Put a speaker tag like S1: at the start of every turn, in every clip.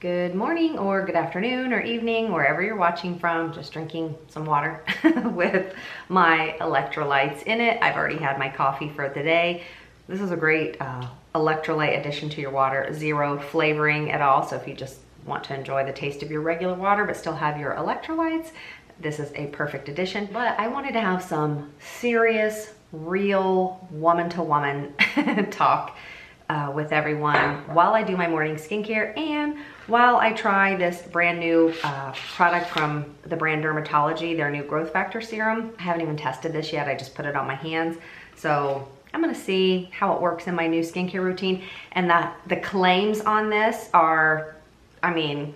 S1: Good morning or good afternoon or evening, wherever you're watching from. Just drinking some water with my electrolytes in it. I've already had my coffee for the day. This is a great electrolyte addition to your water. Zero flavoring at all. So if you just want to enjoy the taste of your regular water but still have your electrolytes, this is a perfect addition. But I wanted to have some serious, real woman-to-woman talk with everyone while I do my morning skincare and while I try this brand new product from the brand Dermatology, their new growth factor serum. I haven't even tested this yet. I just put it on my hands. So I'm gonna see how it works in my new skincare routine. And the claims on this are, I mean,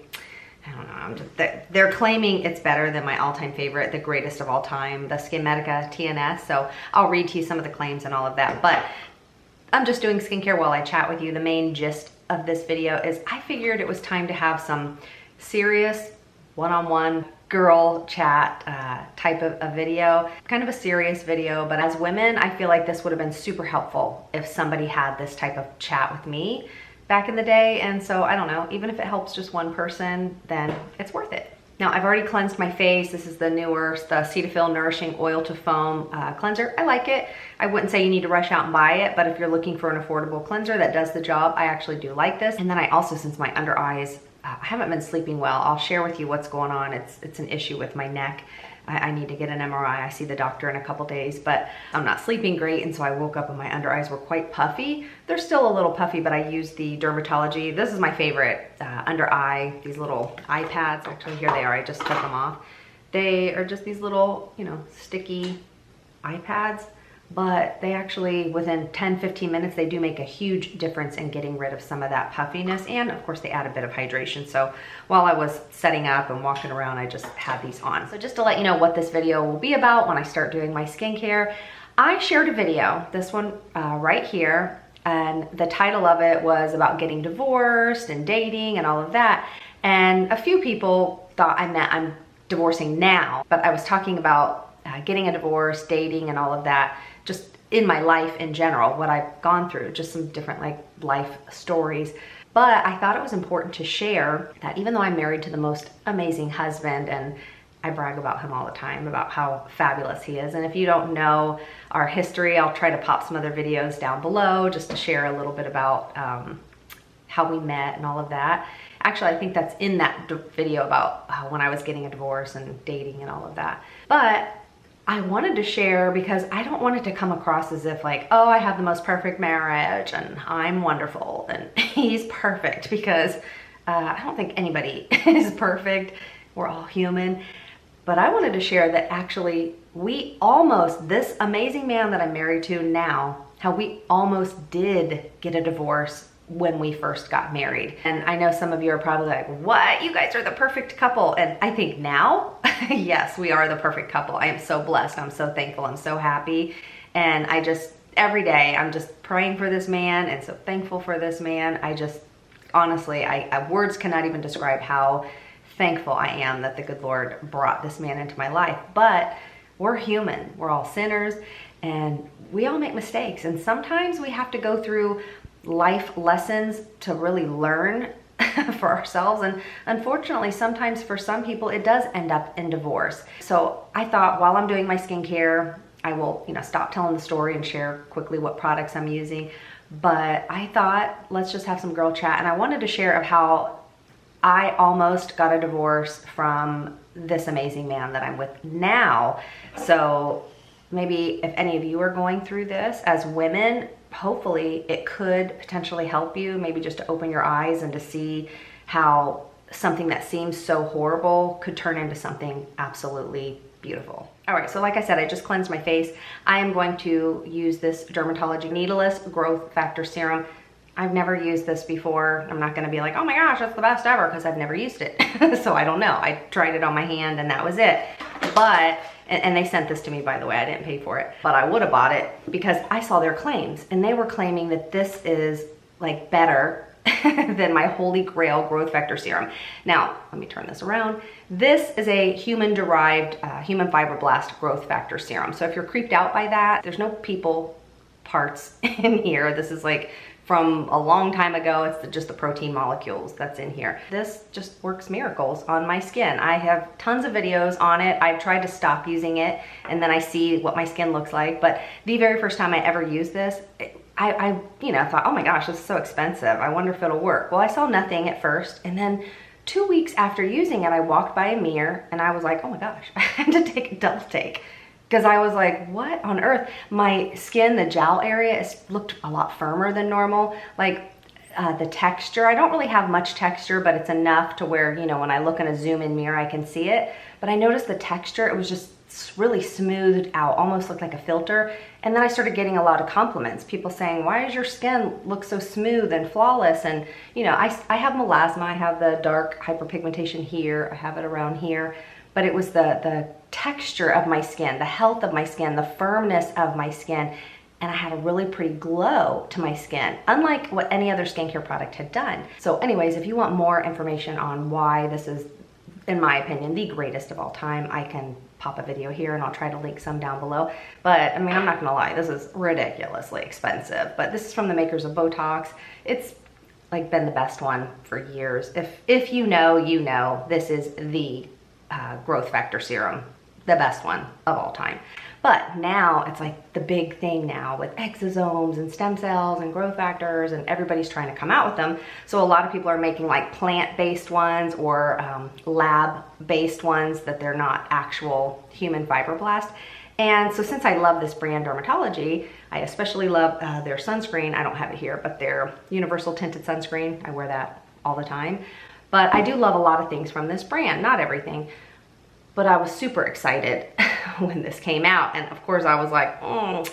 S1: I don't know, they're claiming it's better than my all-time favorite, the greatest of all time, the Skin Medica TNS. So I'll read to you some of the claims and all of that. But I'm just doing skincare while I chat with you. The main gist of this video is I figured it was time to have some serious one-on-one girl chat type of a video, kind of a serious video. But as women, I feel like this would have been super helpful if somebody had this type of chat with me back in the day. And so I don't know, even if it helps just one person, then it's worth it. Now, I've already cleansed my face. This is the newer, the Cetaphil Nourishing Oil to Foam cleanser. I like it. I wouldn't say you need to rush out and buy it, but if you're looking for an affordable cleanser that does the job, I actually do like this. And then I also, since my under eyes, I haven't been sleeping well, I'll share with you what's going on. It's an issue with my neck. I need to get an MRI. I see the doctor in a couple days, but I'm not sleeping great, and so I woke up and my under eyes were quite puffy. They're still a little puffy, but I use the Dermatology. This is my favorite under eye, these little eye pads. Actually, here they are. I just took them off. They are just these little, you know, sticky eye pads, but they actually, within 10-15 minutes, they do make a huge difference in getting rid of some of that puffiness. And of course they add a bit of hydration. So while I was setting up and walking around, I just had these on. So just to let you know what this video will be about when I start doing my skincare, I shared a video, this one right here, and the title of it was about getting divorced and dating and all of that. And a few people thought I meant I'm divorcing now, but I was talking about getting a divorce, dating, and all of that, just in my life in general, what I've gone through, just some different like life stories. But I thought it was important to share that even though I'm married to the most amazing husband, and I brag about him all the time, about how fabulous he is. And if you don't know our history, I'll try to pop some other videos down below just to share a little bit about how we met and all of that. Actually, I think that's in that video about when I was getting a divorce and dating and all of that. But I wanted to share because I don't want it to come across as if like, oh, I have the most perfect marriage and I'm wonderful and he's perfect, because I don't think anybody is perfect. We're all human. But I wanted to share that actually this amazing man that I'm married to now, how we almost did get a divorce when we first got married. And I know some of you are probably like, what? You guys are the perfect couple. And I think now, yes, we are the perfect couple. I am so blessed. I'm so thankful. I'm so happy. And I just, every day, I'm just praying for this man and so thankful for this man. I just, honestly, words cannot even describe how thankful I am that the good Lord brought this man into my life. But we're human. We're all sinners and we all make mistakes. And sometimes we have to go through life lessons to really learn for ourselves. And unfortunately, sometimes for some people, it does end up in divorce. So I thought while I'm doing my skincare, I will, stop telling the story and share quickly what products I'm using. But I thought, let's just have some girl chat. And I wanted to share of how I almost got a divorce from this amazing man that I'm with now. So maybe if any of you are going through this as women, hopefully it could potentially help you, maybe just to open your eyes and to see how something that seems so horrible could turn into something absolutely beautiful. All right, so like I said, I just cleansed my face. I am going to use this Dermatology Needleless Growth Factor Serum. I've never used this before. I'm not gonna be like, oh my gosh, that's the best ever, because I've never used it. So I don't know. I tried it on my hand and that was it. But, and they sent this to me, by the way, I didn't pay for it, but I would have bought it because I saw their claims and they were claiming that this is like better than my Holy Grail Growth Factor Serum. Now, let me turn this around. This is a human-derived, human fibroblast growth factor serum. So if you're creeped out by that, there's no people parts in here. This is like from a long time ago. It's just the protein molecules that's in here. This just works miracles on my skin. I have tons of videos on it. I've tried to stop using it and then I see what my skin looks like. But the very first time I ever used this, I thought, oh my gosh, this is so expensive. I wonder if it'll work. Well, I saw nothing at first, and then 2 weeks after using it, I walked by a mirror and I was like, oh my gosh, I had to take a double take. Because I was like, what on earth? My skin, the jowl area, looked a lot firmer than normal. Like the texture, I don't really have much texture, but it's enough to where, when I look in a zoom in mirror, I can see it. But I noticed the texture, it was just really smoothed out, almost looked like a filter. And then I started getting a lot of compliments. People saying, why does your skin look so smooth and flawless? And I have melasma, I have the dark hyperpigmentation here, I have it around here. But it was the texture of my skin, the health of my skin, the firmness of my skin, and I had a really pretty glow to my skin, unlike what any other skincare product had done. So anyways, if you want more information on why this is, in my opinion, the greatest of all time, I can pop a video here and I'll try to link some down below. But I mean, I'm not gonna lie, this is ridiculously expensive, but this is from the makers of Botox. It's like been the best one for years. If you know, this is the growth factor serum, the best one of all time. But now it's like the big thing now with exosomes and stem cells and growth factors, and everybody's trying to come out with them. So a lot of people are making like plant-based ones or lab-based ones that they're not actual human fibroblast. And so since I love this brand Dermatology, I especially love their sunscreen. I don't have it here, but their universal tinted sunscreen. I wear that all the time. But I do love a lot of things from this brand, not everything. But I was super excited when this came out. And of course I was like,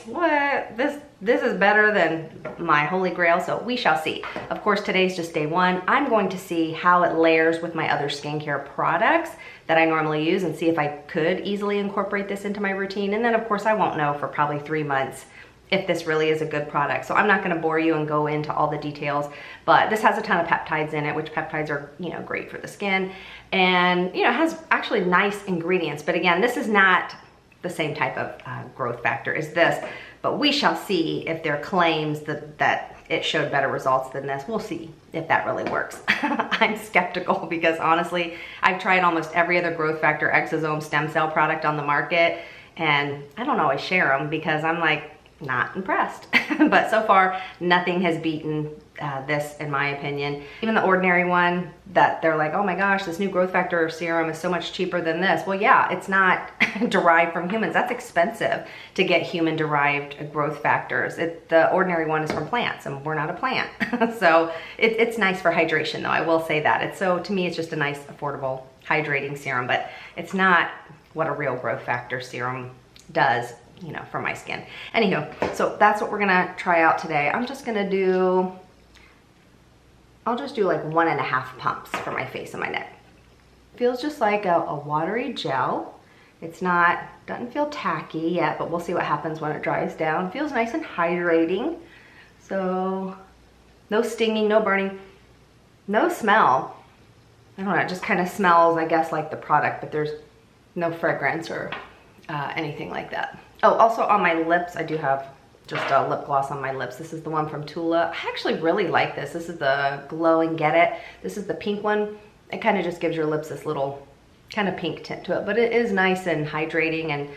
S1: what? This is better than my holy grail, so we shall see. Of course, today's just day one. I'm going to see how it layers with my other skincare products that I normally use and see if I could easily incorporate this into my routine. And then of course I won't know for probably 3 months if this really is a good product. So I'm not gonna bore you and go into all the details, but this has a ton of peptides in it, which peptides are, great for the skin. And, it has actually nice ingredients. But again, this is not the same type of growth factor as this, but we shall see if their claims that it showed better results than this. We'll see if that really works. I'm skeptical because honestly, I've tried almost every other growth factor, exosome, stem cell product on the market, and I don't always share them because I'm like, not impressed. But so far, nothing has beaten this, in my opinion. Even the ordinary one that they're like, oh my gosh, this new growth factor serum is so much cheaper than this. Well, yeah, it's not derived from humans. That's expensive to get human derived growth factors. The ordinary one is from plants and we're not a plant. So it's nice for hydration though, I will say that. To me, it's just a nice, affordable, hydrating serum, but it's not what a real growth factor serum does, for my skin. Anywho, so that's what we're gonna try out today. I'll just do like 1.5 pumps for my face and my neck. Feels just like a watery gel. Doesn't feel tacky yet, but we'll see what happens when it dries down. Feels nice and hydrating. So no stinging, no burning, no smell. I don't know, it just kind of smells, I guess, like the product, but there's no fragrance or anything like that. Oh, also on my lips, I do have just a lip gloss on my lips. This is the one from Tula. I actually really like this. This is the Glow and Get It. This is the pink one. It kind of just gives your lips this little kind of pink tint to it, but it is nice and hydrating, and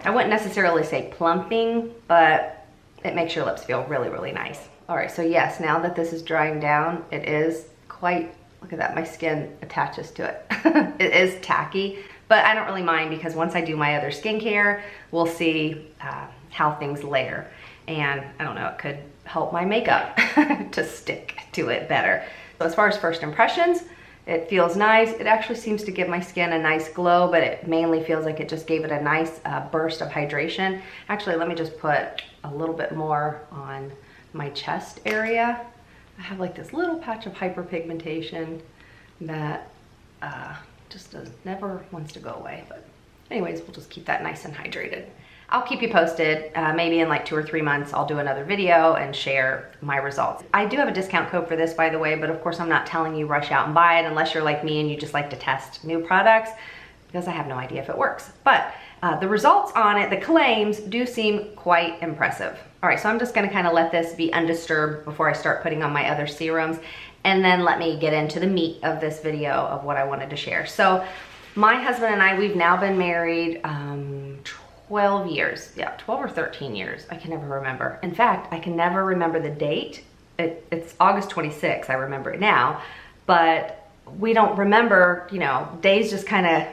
S1: I wouldn't necessarily say plumping, but it makes your lips feel really, really nice. All right, so yes, now that this is drying down, it is quite, look at that, my skin attaches to it. It is tacky, but I don't really mind because once I do my other skincare, we'll see how things layer. And I don't know, it could help my makeup to stick to it better. So as far as first impressions, it feels nice. It actually seems to give my skin a nice glow, but it mainly feels like it just gave it a nice burst of hydration. Actually, let me just put a little bit more on my chest area. I have like this little patch of hyperpigmentation that just never wants to go away. But anyways, we'll just keep that nice and hydrated. I'll keep you posted. Maybe in like 2 or 3 months, I'll do another video and share my results. I do have a discount code for this, by the way, but of course I'm not telling you rush out and buy it unless you're like me and you just like to test new products, because I have no idea if it works. But the results on it, the claims do seem quite impressive. All right, so I'm just gonna kind of let this be undisturbed before I start putting on my other serums, and then let me get into the meat of this video of what I wanted to share. So my husband and I, we've now been married 12 years. Yeah, 12 or 13 years. I can never remember. In fact, I can never remember the date. It's August 26th, I remember it now, but we don't remember, you know, days just kind of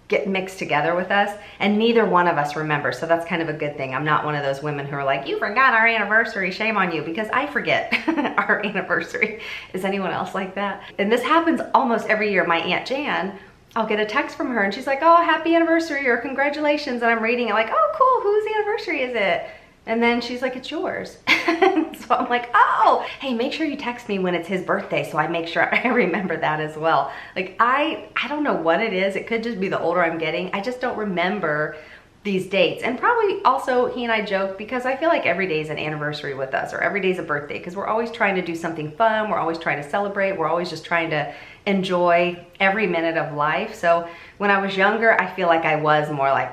S1: get mixed together with us, and neither one of us remember. So that's kind of a good thing. I'm not one of those women who are like, you forgot our anniversary, shame on you, because I forget our anniversary. Is anyone else like that? And this happens almost every year. My Aunt Jan, I'll get a text from her and she's like, oh, happy anniversary or congratulations. And I'm reading it like, oh, cool, whose anniversary is it? And then she's like, it's yours. So I'm like, oh, hey, make sure you text me when it's his birthday so I make sure I remember that as well. Like, I don't know what it is. It could just be the older I'm getting. I just don't remember these dates. And probably also he and I joke because I feel like every day is an anniversary with us, or every day is a birthday, because we're always trying to do something fun. We're always trying to celebrate. We're always just trying to enjoy every minute of life. So when I was younger, I feel like I was more like,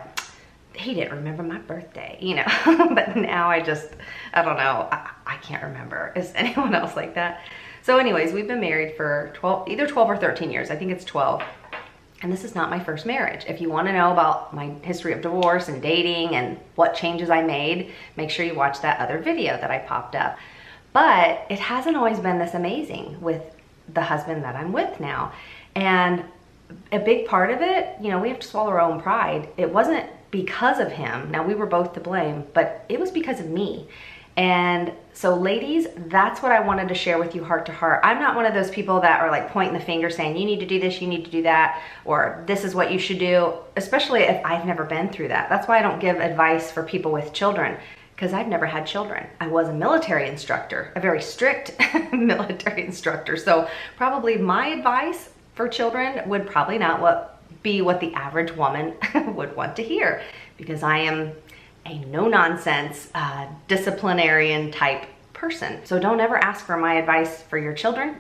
S1: he didn't remember my birthday, you know. But now I don't know. I can't remember. Is anyone else like that? So anyways, we've been married for either 12 or 13 years. I think it's 12. And this is not my first marriage. If you want to know about my history of divorce and dating and what changes I made, make sure you watch that other video that I popped up. But it hasn't always been this amazing with the husband that I'm with now. And a big part of it, you know, we have to swallow our own pride. It wasn't because of him. Now, we were both to blame, but it was because of me. And so ladies, that's what I wanted to share with you heart to heart. I'm not one of those people that are like pointing the finger saying, you need to do this, you need to do that, or this is what you should do, especially if I've never been through that. That's why I don't give advice for people with children, because I've never had children. I was a military instructor, a very strict military instructor. So probably my advice for children would probably not be what the average woman would want to hear, because I am a no-nonsense disciplinarian type person. So don't ever ask for my advice for your children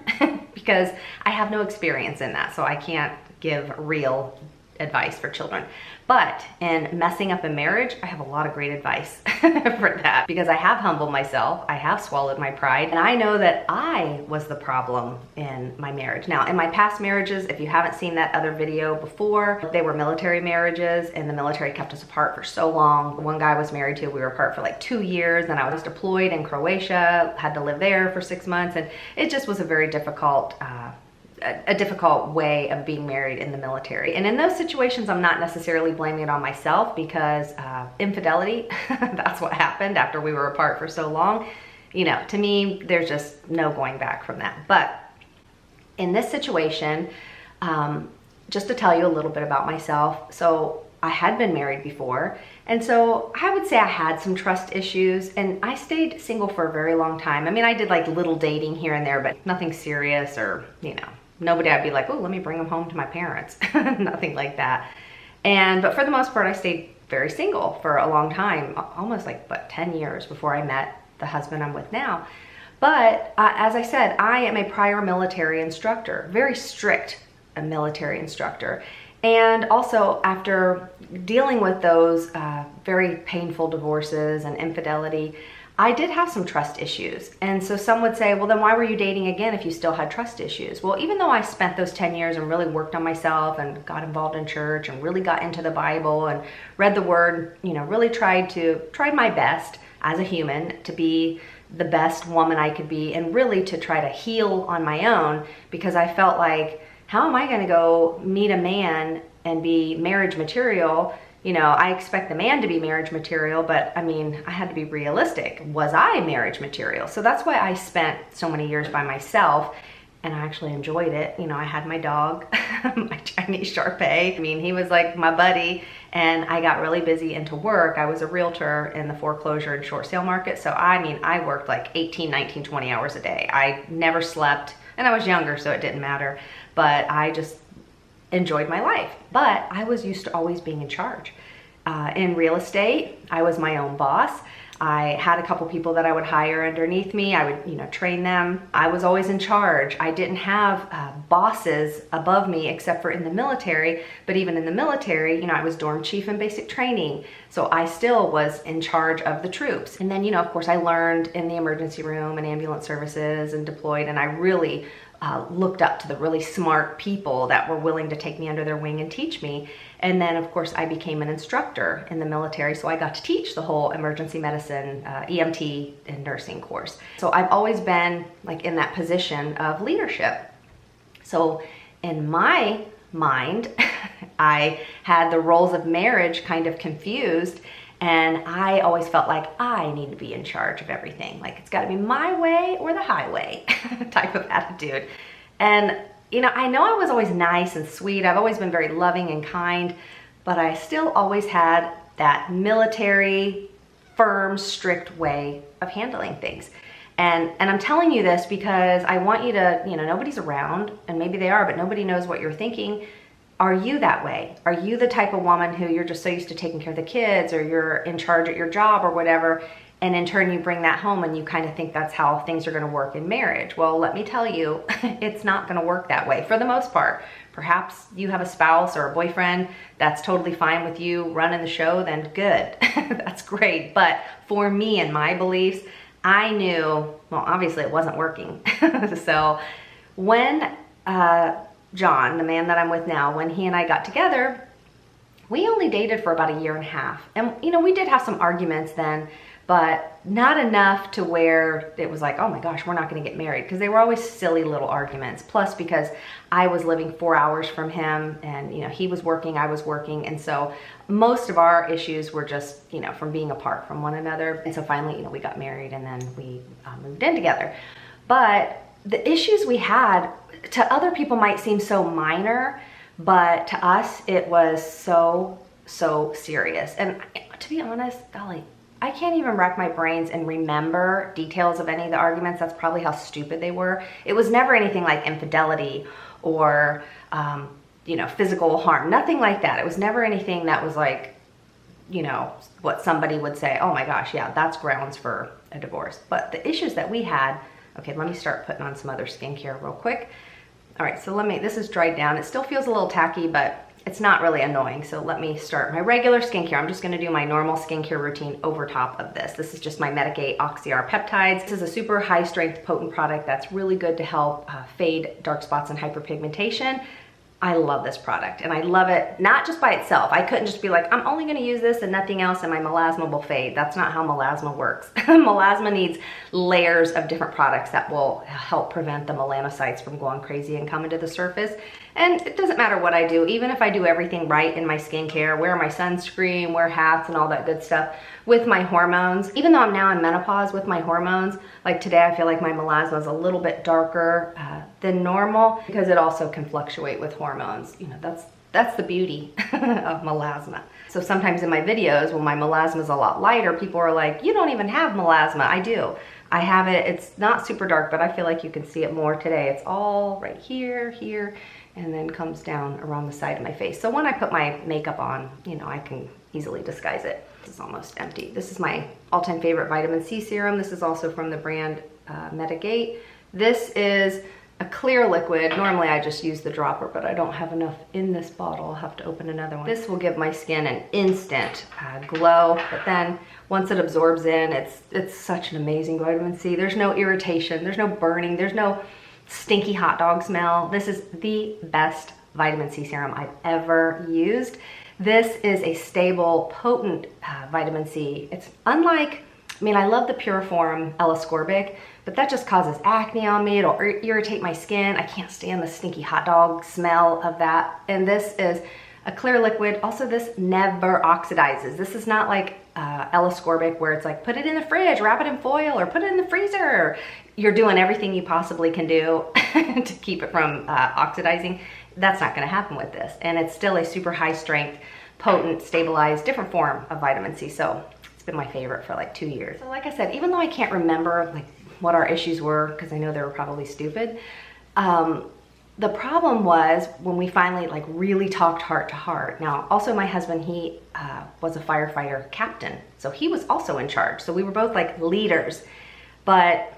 S1: because I have no experience in that, so I can't give real advice for children. But in messing up a marriage, I have a lot of great advice for that, because I have humbled myself, I have swallowed my pride, and I know that I was the problem in my marriage. Now, in my past marriages, if you haven't seen that other video before, they were military marriages, and the military kept us apart for so long. The one guy I was married to, we were apart for like 2 years, then I was deployed in Croatia, had to live there for 6 months, and it just was a very difficult way of being married in the military. And in those situations, I'm not necessarily blaming it on myself, because infidelity, that's what happened after we were apart for so long. You know, to me, there's just no going back from that. But in this situation, just to tell you a little bit about myself. So I had been married before, and so I would say I had some trust issues, and I stayed single for a very long time. I mean, I did like little dating here and there, but nothing serious, or, you know, nobody I'd be like, oh, let me bring them home to my parents. Nothing like that. But for the most part, I stayed very single for a long time, almost like, 10 years before I met the husband I'm with now. But as I said, I am a prior military instructor, very strict military instructor. And also, after dealing with those very painful divorces and infidelity, I did have some trust issues. And so some would say, well, then why were you dating again if you still had trust issues? Well, even though I spent those 10 years and really worked on myself and got involved in church and really got into the Bible and read the word, you know, really tried my best as a human to be the best woman I could be, and really to try to heal on my own, because I felt like, how am I going to go meet a man and be marriage material? You know, I expect the man to be marriage material, but I mean, I had to be realistic. Was I marriage material? So that's why I spent so many years by myself, and I actually enjoyed it. You know, I had my dog, my Chinese Shar-Pei. I mean, he was like my buddy, and I got really busy into work. I was a realtor in the foreclosure and short sale market. So I mean, I worked like 18, 19, 20 hours a day. I never slept, and I was younger, so it didn't matter, but I just enjoyed my life. But I was used to always being in charge. In real estate, I was my own boss. I had a couple people that I would hire underneath me. I would, you know, train them. I was always in charge. I didn't have bosses above me except for in the military, but even in the military, you know, I was dorm chief in basic training. So I still was in charge of the troops. And then, you know, of course I learned in the emergency room and ambulance services and deployed, and I really looked up to the really smart people that were willing to take me under their wing and teach me. And then of course I became an instructor in the military, so I got to teach the whole emergency medicine, EMT and nursing course. So I've always been like in that position of leadership. So in my mind, I had the roles of marriage kind of confused, and I always felt like I need to be in charge of everything. Like it's gotta be my way or the highway type of attitude. And you know I was always nice and sweet. I've always been very loving and kind, but I still always had that military, firm, strict way of handling things. And I'm telling you this because I want you to, you know, nobody's around, and maybe they are, but nobody knows what you're thinking. Are you that way? Are you the type of woman who you're just so used to taking care of the kids, or you're in charge at your job or whatever, and in turn you bring that home and you kind of think that's how things are gonna work in marriage? Well, let me tell you, it's not gonna work that way for the most part. Perhaps you have a spouse or a boyfriend that's totally fine with you running the show, then good, that's great. But for me and my beliefs, I knew, well, obviously it wasn't working. So when John, the man that I'm with now, when he and I got together, we only dated for about 1.5 years. And you know, we did have some arguments then, but not enough to where it was like, oh my gosh, we're not gonna get married, because they were always silly little arguments. Plus because I was living 4 hours from him, and you know, he was working, I was working, and so most of our issues were just, you know, from being apart from one another. And so finally, you know, we got married, and then we moved in together. But the issues we had, to other people might seem so minor, but to us it was so serious. And to be honest, golly, I can't even rack my brains and remember details of any of the arguments. That's probably how stupid they were. It was never anything like infidelity or you know, physical harm, nothing like that. It was never anything that was like, you know, what somebody would say, oh my gosh, yeah, that's grounds for a divorce. But the issues that we had, okay, let me start putting on some other skincare real quick. All right, so this is dried down. It still feels a little tacky, but it's not really annoying. So let me start my regular skincare. I'm just gonna do my normal skincare routine over top of this. This is just my Medigate Oxy-R Peptides. This is a super high strength potent product that's really good to help fade dark spots and hyperpigmentation. I love this product, and I love it not just by itself. I couldn't just be like, I'm only gonna use this and nothing else and my melasma will fade. That's not how melasma works. Melasma needs layers of different products that will help prevent the melanocytes from going crazy and coming to the surface. And it doesn't matter what I do, even if I do everything right in my skincare, wear my sunscreen, wear hats and all that good stuff, with my hormones, even though I'm now in menopause with my hormones, like today I feel like my melasma is a little bit darker than normal, because it also can fluctuate with hormones. You know, that's the beauty of melasma. So sometimes in my videos, when my melasma is a lot lighter, people are like, you don't even have melasma. I do. I have it. It's not super dark, but I feel like you can see it more today. It's all right here, here, and then comes down around the side of my face. So when I put my makeup on, you know, I can easily disguise it. This is almost empty. This is my all-time favorite vitamin C serum. This is also from the brand Medigate. This is a clear liquid. Normally I just use the dropper, but I don't have enough in this bottle. I'll have to open another one. This will give my skin an instant glow, but then once it absorbs in, it's such an amazing vitamin C. There's no irritation, there's no burning, there's no stinky hot dog smell. This is the best vitamin C serum I've ever used. This is a stable, potent vitamin C. It's unlike, I mean, I love the Puriform L-ascorbic, but that just causes acne on me. It'll irritate my skin. I can't stand the stinky hot dog smell of that. And this is a clear liquid. Also, this never oxidizes. This is not like L-ascorbic where it's like, put it in the fridge, wrap it in foil, or put it in the freezer. You're doing everything you possibly can do to keep it from oxidizing. That's not gonna happen with this. And it's still a super high strength, potent, stabilized, different form of vitamin C. So it's been my favorite for like 2 years. So like I said, even though I can't remember like what our issues were, because I know they were probably stupid, The problem was when we finally like really talked heart to heart. Now, also my husband, he was a firefighter captain, so he was also in charge. So we were both like leaders, but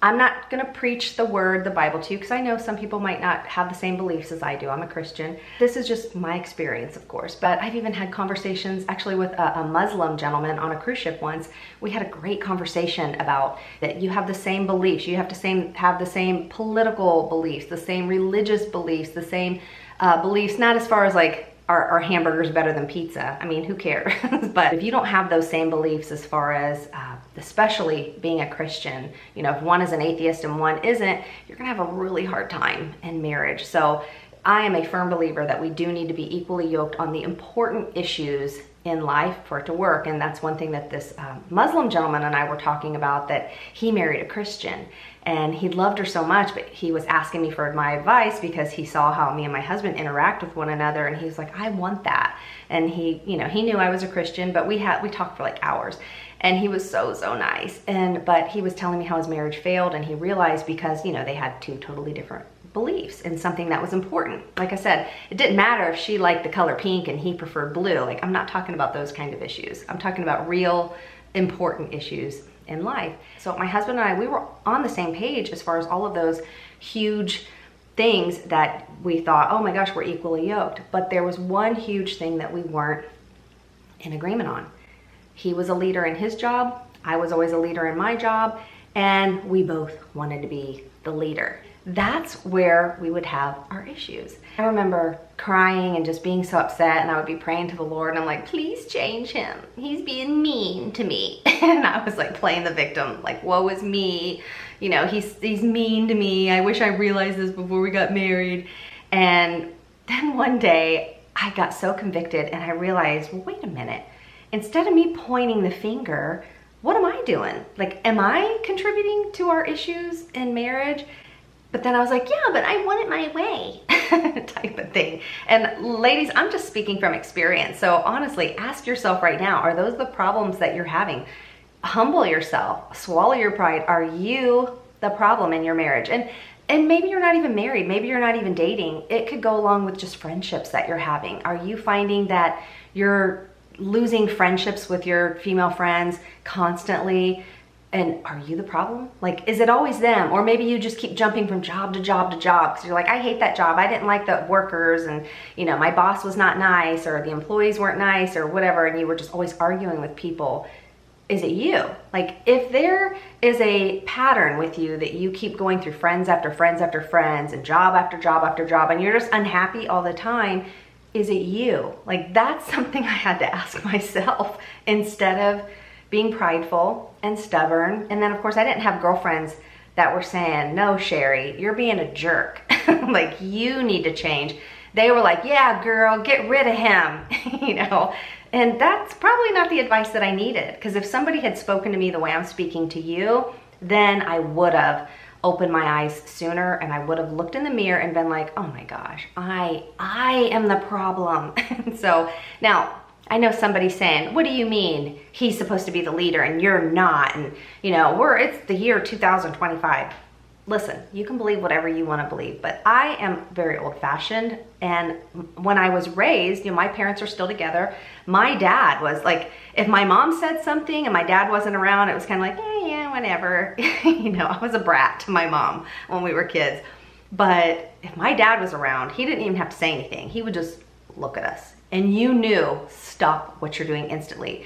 S1: I'm not gonna preach the word, the Bible to you, because I know some people might not have the same beliefs as I do. I'm a Christian. This is just my experience, of course, but I've even had conversations actually with a Muslim gentleman on a cruise ship once. We had a great conversation about that you have the same beliefs, you have to have the same political beliefs, the same religious beliefs, the same beliefs, not as far as like, are hamburgers better than pizza? I mean, who cares? But if you don't have those same beliefs as far as, especially being a Christian, you know, if one is an atheist and one isn't, you're gonna have a really hard time in marriage. So I am a firm believer that we do need to be equally yoked on the important issues in life for it to work. And that's one thing that this Muslim gentleman and I were talking about, that he married a Christian and he loved her so much, but he was asking me for my advice because he saw how me and my husband interact with one another, and he was like, I want that. And he, you know, he knew I was a Christian, but we talked for like hours, and he was so nice. But he was telling me how his marriage failed, and he realized because, you know, they had two totally different beliefs in something that was important. Like I said, it didn't matter if she liked the color pink and he preferred blue. Like, I'm not talking about those kind of issues. I'm talking about real important issues in life. So my husband and I, we were on the same page as far as all of those huge things that we thought, oh my gosh, we're equally yoked. But there was one huge thing that we weren't in agreement on. He was a leader in his job. I was always a leader in my job. And we both wanted to be the leader. That's where we would have our issues. I remember crying and just being so upset, and I would be praying to the Lord, and I'm like, please change him. He's being mean to me. And I was like playing the victim, like, woe is me. You know, he's mean to me. I wish I realized this before we got married. And then one day I got so convicted and I realized, well, wait a minute. Instead of me pointing the finger, what am I doing? Like, am I contributing to our issues in marriage? But then I was like, yeah, but I want it my way type of thing. And ladies, I'm just speaking from experience. So honestly, ask yourself right now, are those the problems that you're having? Humble yourself, swallow your pride. Are you the problem in your marriage? And maybe you're not even married. Maybe you're not even dating. It could go along with just friendships that you're having. Are you finding that you're losing friendships with your female friends constantly? And are you the problem? Like, is it always them? Or maybe you just keep jumping from job to job to job because you're like, I hate that job. I didn't like the workers, and you know, my boss was not nice, or the employees weren't nice, or whatever, and you were just always arguing with people. Is it you? Like, if there is a pattern with you that you keep going through friends after friends after friends and job after job after job, and you're just unhappy all the time, is it you? Like, that's something I had to ask myself instead of being prideful and stubborn. And then of course I didn't have girlfriends that were saying, no, Sherry, you're being a jerk. Like, you need to change. They were like, yeah, girl, get rid of him, you know? And that's probably not the advice that I needed, because if somebody had spoken to me the way I'm speaking to you, then I would have opened my eyes sooner, and I would have looked in the mirror and been like, oh my gosh, I am the problem. So now, I know somebody's saying, what do you mean he's supposed to be the leader and you're not? And you know, it's the year 2025. Listen, you can believe whatever you want to believe, but I am very old-fashioned. And when I was raised, you know, my parents are still together. My dad was like, if my mom said something and my dad wasn't around, it was kind of like, yeah, whatever. You know, I was a brat to my mom when we were kids. But if my dad was around, he didn't even have to say anything. He would just look at us. And you knew, stop what you're doing instantly.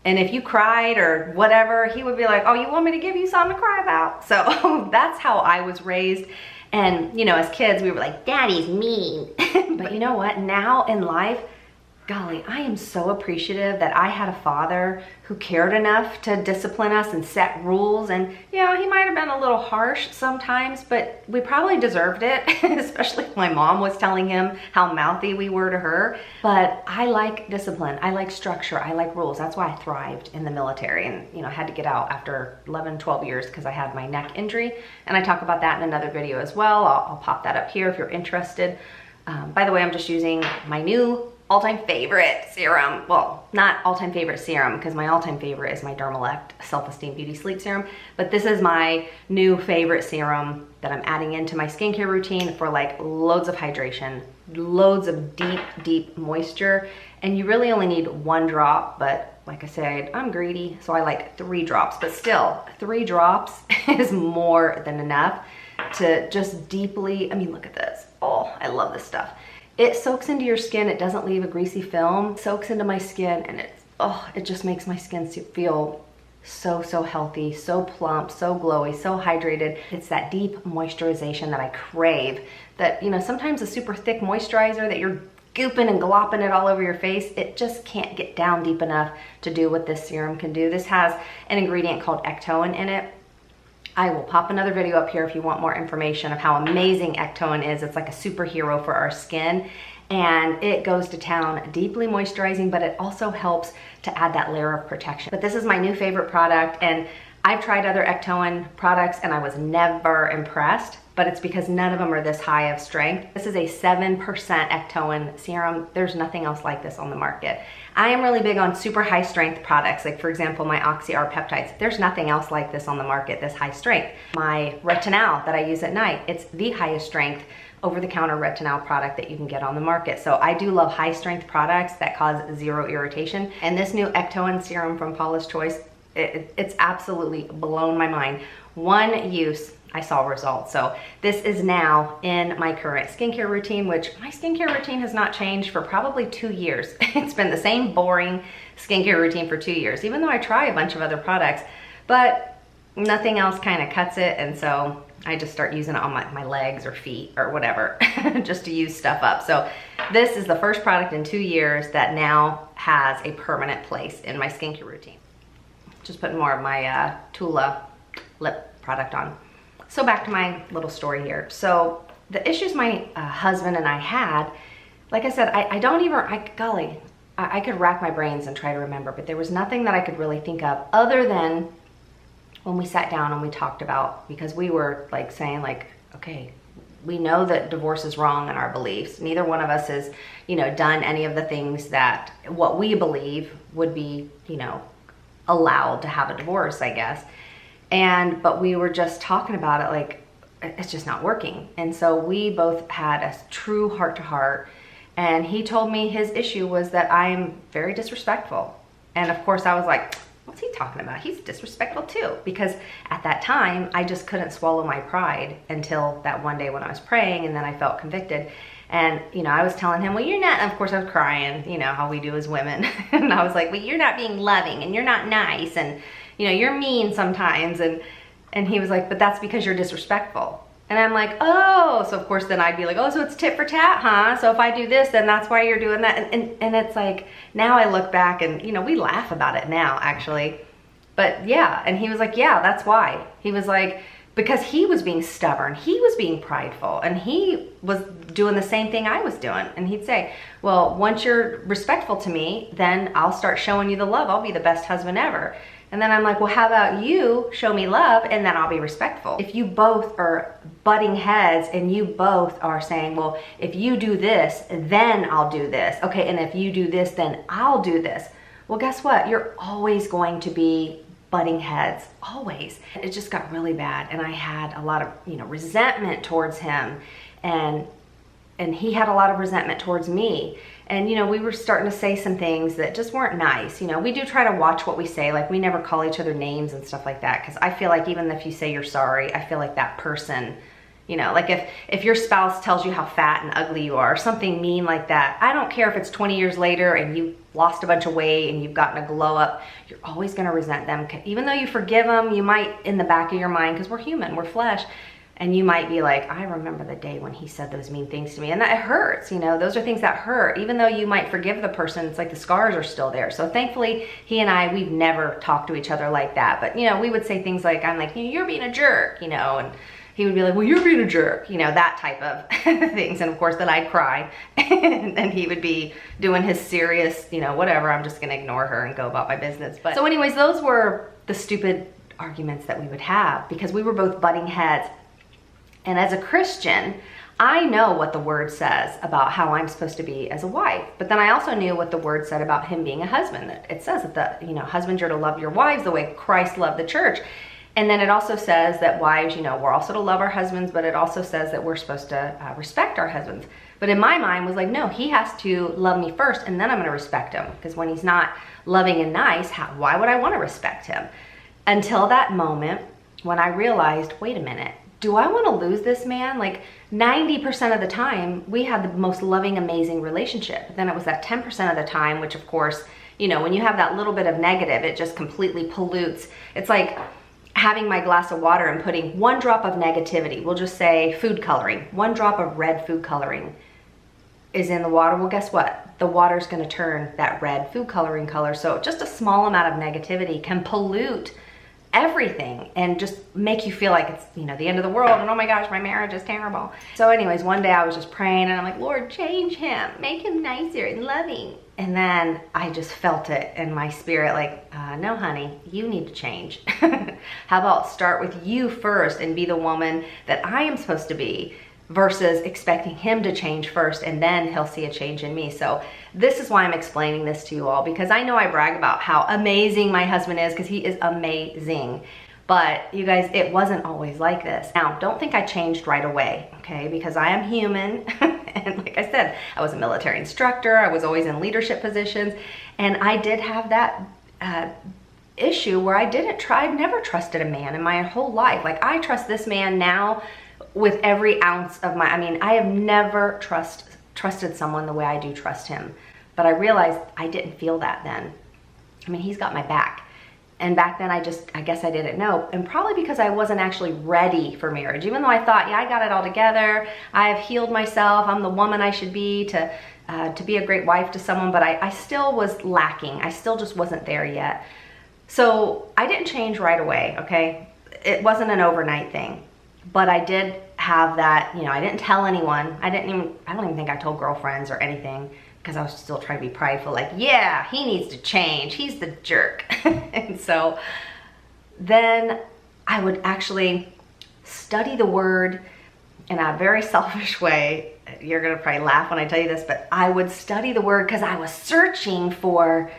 S1: And if you cried or whatever, he would be like, oh, you want me to give you something to cry about? So that's how I was raised. And, you know, as kids, we were like, Daddy's mean. But you know what? Now in life, golly, I am so appreciative that I had a father who cared enough to discipline us and set rules. And, you know, he might have been a little harsh sometimes, but we probably deserved it, especially if my mom was telling him how mouthy we were to her. But I like discipline. I like structure. I like rules. That's why I thrived in the military, and, you know, I had to get out after 11, 12 years because I had my neck injury. And I talk about that in another video as well. I'll pop that up here if you're interested. By the way, I'm just using my new all-time favorite serum. Well, not all-time favorite serum, because my all-time favorite is my Dermalect Self-Esteem Beauty Sleep Serum. But this is my new favorite serum that I'm adding into my skincare routine for like loads of hydration, loads of deep, deep moisture. And you really only need 1 drop, but like I said, I'm greedy, so I like 3 drops. But still, 3 drops is more than enough to just deeply, I mean, look at this. Oh, I love this stuff. It soaks into your skin. It doesn't leave a greasy film. It soaks into my skin, and it just makes my skin feel so healthy, so plump, so glowy, so hydrated. It's that deep moisturization that I crave. That, you know, sometimes a super thick moisturizer that you're gooping and glopping it all over your face, it just can't get down deep enough to do what this serum can do. This has an ingredient called ectoin in it. I will pop another video up here if you want more information of how amazing ectoin is. It's like a superhero for our skin, and it goes to town, deeply moisturizing, but it also helps to add that layer of protection. But this is my new favorite product, and I've tried other ectoin products and I was never impressed, but it's because none of them are this high of strength. This is a 7% ectoin serum. There's nothing else like this on the market. I am really big on super high strength products, like for example, my Oxy R peptides. There's nothing else like this on the market, this high strength. My retinol that I use at night, it's the highest strength over-the-counter retinol product that you can get on the market. So I do love high strength products that cause 0 irritation. And this new ectoin serum from Paula's Choice, it's absolutely blown my mind. 1 use, I saw results. So this is now in my current skincare routine, which my skincare routine has not changed for probably 2 years. It's been the same boring skincare routine for 2 years, even though I try a bunch of other products, but nothing else kind of cuts it. And so I just start using it on my legs or feet or whatever, just to use stuff up. So this is the first product in 2 years that now has a permanent place in my skincare routine. Just putting more of my Tula lip product on. So back to my little story here. So the issues my husband and I had, like I said, I could rack my brains and try to remember, but there was nothing that I could really think of other than when we sat down and we talked about, because we were like saying like, okay, we know that divorce is wrong in our beliefs. Neither one of us has, you know, done any of the things that what we believe would be, you know, allowed to have a divorce, I guess. But we were just talking about it like, it's just not working. And so we both had a true heart to heart. And he told me his issue was that I'm very disrespectful. And of course I was like, what's he talking about? He's disrespectful too. Because at that time, I just couldn't swallow my pride until that one day when I was praying, and then I felt convicted. And, you know, I was telling him, well, you're not, of course I was crying, you know, how we do as women. And I was like, well, you're not being loving and you're not nice. And, you know, you're mean sometimes. And he was like, but that's because you're disrespectful. And I'm like, oh, so of course then I'd be like, oh, so it's tit for tat, huh? So if I do this, then that's why you're doing that. And it's like, now I look back and, you know, we laugh about it now actually. But yeah, and he was like, yeah, that's why. He was like, because he was being stubborn, he was being prideful, and he was doing the same thing I was doing. And he'd say, well, once you're respectful to me, then I'll start showing you the love. I'll be the best husband ever. And then I'm like, well, how about you show me love and then I'll be respectful? If you both are butting heads and you both are saying, well, if you do this, then I'll do this. Okay, and if you do this, then I'll do this. Well, guess what? You're always going to be butting heads, always. It just got really bad, and I had a lot of, you know, resentment towards him, and he had a lot of resentment towards me. And, you know, we were starting to say some things that just weren't nice. You know, we do try to watch what we say. Like, we never call each other names and stuff like that, because I feel like even if you say you're sorry, I feel like that person, you know, like if your spouse tells you how fat and ugly you are, or something mean like that, I don't care if it's 20 years later and you lost a bunch of weight and you've gotten a glow up, you're always going to resent them. Even though you forgive them, you might, in the back of your mind, because we're human, we're flesh, and you might be like, I remember the day when he said those mean things to me. And that hurts, you know, those are things that hurt. Even though you might forgive the person, it's like the scars are still there. So thankfully, he and I, we've never talked to each other like that. But, you know, we would say things like, I'm like, you're being a jerk, you know, and he would be like, well, you're being a jerk, you know, that type of things. And of course, then I'd cry and he would be doing his serious, you know, whatever, I'm just gonna ignore her and go about my business. But so anyways, those were the stupid arguments that we would have because we were both butting heads. And as a Christian, I know what the word says about how I'm supposed to be as a wife, but then I also knew what the word said about him being a husband. That it says that husbands are to love your wives the way Christ loved the church. And then it also says that wives, we're also to love our husbands, but it also says that we're supposed to respect our husbands. But in my mind was like, no, he has to love me first, and then I'm going to respect him. Because when he's not loving and nice, why would I want to respect him? Until that moment when I realized, wait a minute, do I want to lose this man? Like 90% of the time, we had the most loving, amazing relationship. Then it was that 10% of the time, which of course, when you have that little bit of negative, it just completely pollutes. It's like having my glass of water and putting one drop of negativity, we'll just say food coloring, one drop of red food coloring is in the water. Well, guess what? The water's going to turn that red food coloring color. So just a small amount of negativity can pollute everything and just make you feel like it's, the end of the world and oh my gosh, my marriage is terrible. So anyways, one day I was just praying and I'm like, Lord, change him, make him nicer and loving. And then I just felt it in my spirit, like, no, honey, you need to change. How about start with you first and be the woman that I am supposed to be, versus expecting him to change first and then he'll see a change in me. So this is why I'm explaining this to you all, because I know I brag about how amazing my husband is, because he is amazing. But you guys, it wasn't always like this. Now, don't think I changed right away, okay? Because I am human. And like I said, I was a military instructor. I was always in leadership positions. And I did have that issue where I never trusted a man in my whole life. Like, I trust this man now with every ounce of I have never trusted someone the way I do trust him. But I realized I didn't feel that then. He's got my back. And back then I guess I didn't know. And probably because I wasn't actually ready for marriage. Even though I thought, yeah, I got it all together. I have healed myself. I'm the woman I should be to be a great wife to someone. But I still was lacking. I still just wasn't there yet. So I didn't change right away, okay? It wasn't an overnight thing. But I did have that, I didn't tell anyone. I don't even think I told girlfriends or anything, because I was still trying to be prideful, like, yeah, he needs to change. He's the jerk. And so then I would actually study the word in a very selfish way. You're going to probably laugh when I tell you this, but I would study the word because I was searching for,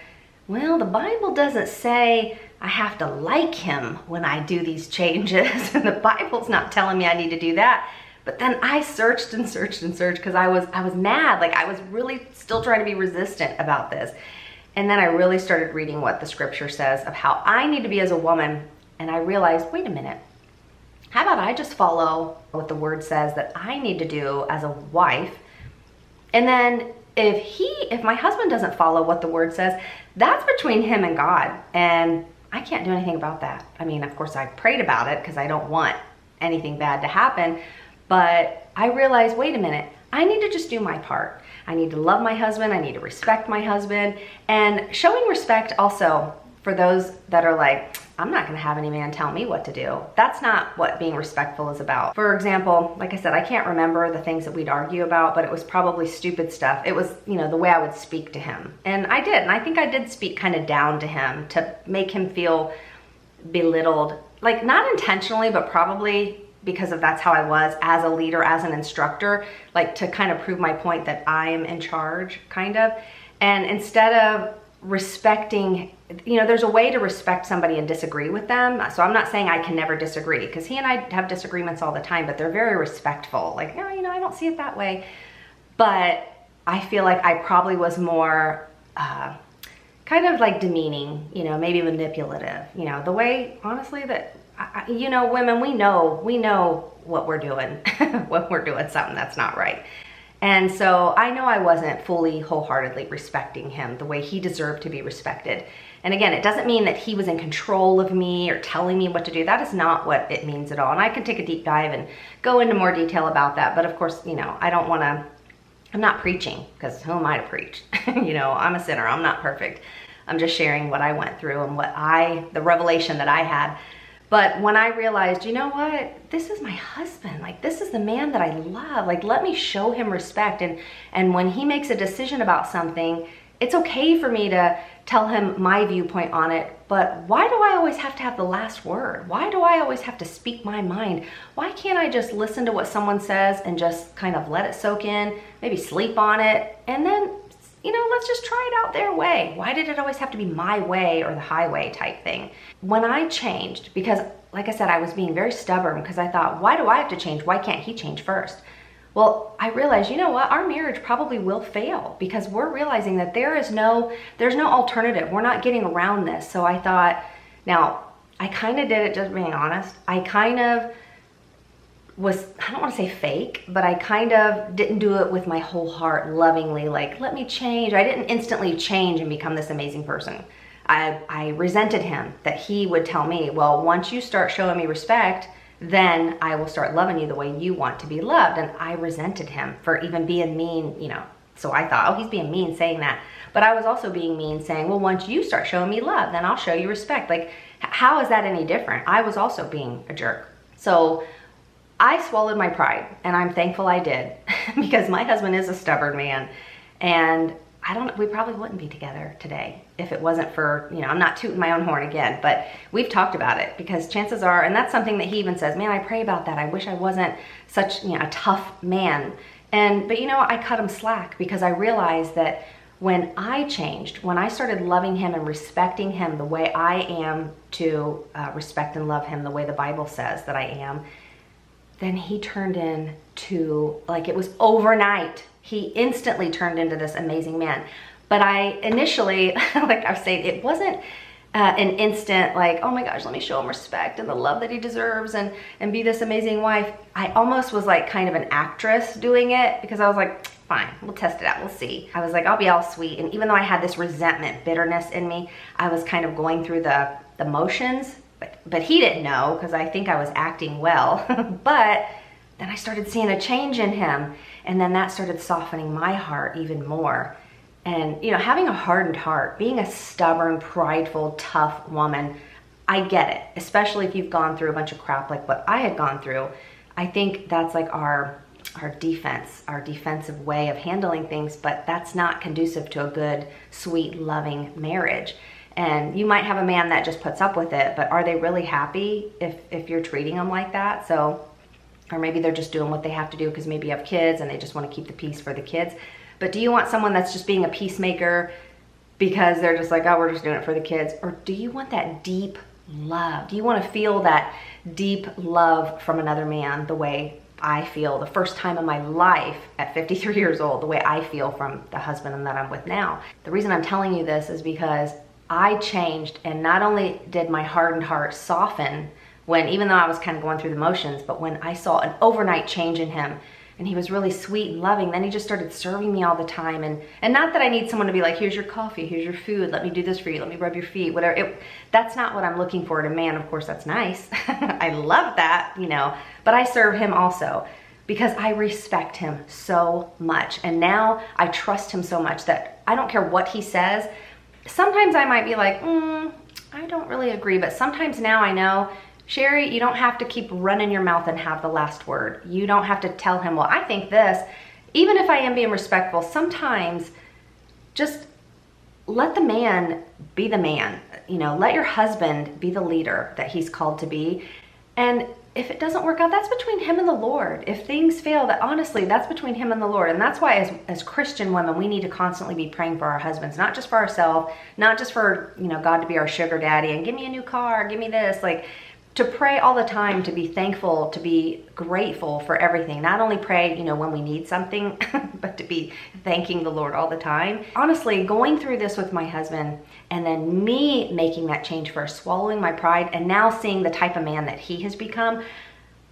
S1: well, the Bible doesn't say I have to like him when I do these changes. And the Bible's not telling me I need to do that. But then I searched and searched and searched because I was mad. Like, I was really still trying to be resistant about this. And then I really started reading what the scripture says of how I need to be as a woman. And I realized, wait a minute, how about I just follow what the word says that I need to do as a wife? And then if my husband doesn't follow what the word says, that's between him and God. And I can't do anything about that. Of course I prayed about it because I don't want anything bad to happen. But I realized, wait a minute, I need to just do my part. I need to love my husband. I need to respect my husband. And showing respect also for those that are like, I'm not going to have any man tell me what to do. That's not what being respectful is about. For example, like I said, I can't remember the things that we'd argue about, but it was probably stupid stuff. It was, the way I would speak to him. And I did. And I think I did speak kind of down to him to make him feel belittled. Like, not intentionally, but probably because that's how I was as a leader, as an instructor, like to kind of prove my point that I'm in charge, kind of. And instead of respecting, there's a way to respect somebody and disagree with them. So I'm not saying I can never disagree, because he and I have disagreements all the time, but they're very respectful. Like, I don't see it that way. But I feel like I probably was more kind of like demeaning, maybe manipulative, the way, honestly, that women, we know what we're doing when we're doing something that's not right. And so I know I wasn't fully wholeheartedly respecting him the way he deserved to be respected. And again, it doesn't mean that he was in control of me or telling me what to do. That is not what it means at all. And I can take a deep dive and go into more detail about that. But of course, I don't want to, I'm not preaching, because who am I to preach? I'm a sinner. I'm not perfect. I'm just sharing what I went through and the revelation that I had. But when I realized, what? This is my husband. Like, this is the man that I love. Like, let me show him respect. And when he makes a decision about something, it's okay for me to tell him my viewpoint on it, but why do I always have to have the last word? Why do I always have to speak my mind? Why can't I just listen to what someone says and just kind of let it soak in, maybe sleep on it, and then, let's just try it out their way? Why did it always have to be my way or the highway type thing? When I changed, because like I said, I was being very stubborn because I thought, why do I have to change? Why can't he change first? Well, I realized, you know what, our marriage probably will fail because we're realizing that there's no alternative. We're not getting around this. So I thought, now, I kind of did it, just being honest. I kind of was, I don't want to say fake, but I kind of didn't do it with my whole heart, lovingly, like, let me change. I didn't instantly change and become this amazing person. I resented him that he would tell me, well, once you start showing me respect, then I will start loving you the way you want to be loved. And I resented him for even being mean, So I thought, oh, he's being mean saying that. But I was also being mean saying, well, once you start showing me love, then I'll show you respect. Like, how is that any different? I was also being a jerk. So I swallowed my pride, and I'm thankful I did because my husband is a stubborn man. And we probably wouldn't be together today if it wasn't for, I'm not tooting my own horn again, but we've talked about it because chances are, and that's something that he even says, man, I pray about that. I wish I wasn't such, a tough man. But I cut him slack because I realized that when I changed, when I started loving him and respecting him the way I am to respect and love him the way the Bible says that I am, then he turned into, like, it was overnight. He instantly turned into this amazing man. But I initially, like I was saying, it wasn't an instant like, oh my gosh, let me show him respect and the love that he deserves and be this amazing wife. I almost was like kind of an actress doing it because I was like, fine, we'll test it out, we'll see. I was like, I'll be all sweet. And even though I had this resentment, bitterness in me, I was kind of going through the motions, but he didn't know because I think I was acting well. But then I started seeing a change in him. And then that started softening my heart even more. And, having a hardened heart, being a stubborn, prideful, tough woman, I get it. Especially if you've gone through a bunch of crap like what I had gone through. I think that's like our defense, our defensive way of handling things, but that's not conducive to a good, sweet, loving marriage. And you might have a man that just puts up with it, but are they really happy if you're treating them like that? So, or maybe they're just doing what they have to do because maybe you have kids and they just want to keep the peace for the kids. But do you want someone that's just being a peacemaker because they're just like, oh, we're just doing it for the kids? Or do you want that deep love? Do you want to feel that deep love from another man the way I feel the first time in my life at 53 years old, the way I feel from the husband that I'm with now? The reason I'm telling you this is because I changed, and not only did my hardened heart soften when, even though I was kind of going through the motions, but when I saw an overnight change in him and he was really sweet and loving, then he just started serving me all the time. And not that I need someone to be like, here's your coffee, here's your food, let me do this for you, let me rub your feet, whatever. That's not what I'm looking for in a man. Of course, that's nice. I love that, but I serve him also because I respect him so much. And now I trust him so much that I don't care what he says. Sometimes I might be like, I don't really agree, but sometimes now I know, Sherry, you don't have to keep running your mouth and have the last word. You don't have to tell him, well, I think this. Even if I am being respectful, sometimes just let the man be the man. Let your husband be the leader that he's called to be. And if it doesn't work out, that's between him and the Lord. If things fail, that honestly, that's between him and the Lord. And that's why as Christian women, we need to constantly be praying for our husbands, not just for ourselves, not just for, God to be our sugar daddy and give me a new car, give me this, like, to pray all the time, to be thankful, to be grateful for everything. Not only pray, when we need something, but to be thanking the Lord all the time. Honestly, going through this with my husband and then me making that change first, swallowing my pride, and now seeing the type of man that he has become,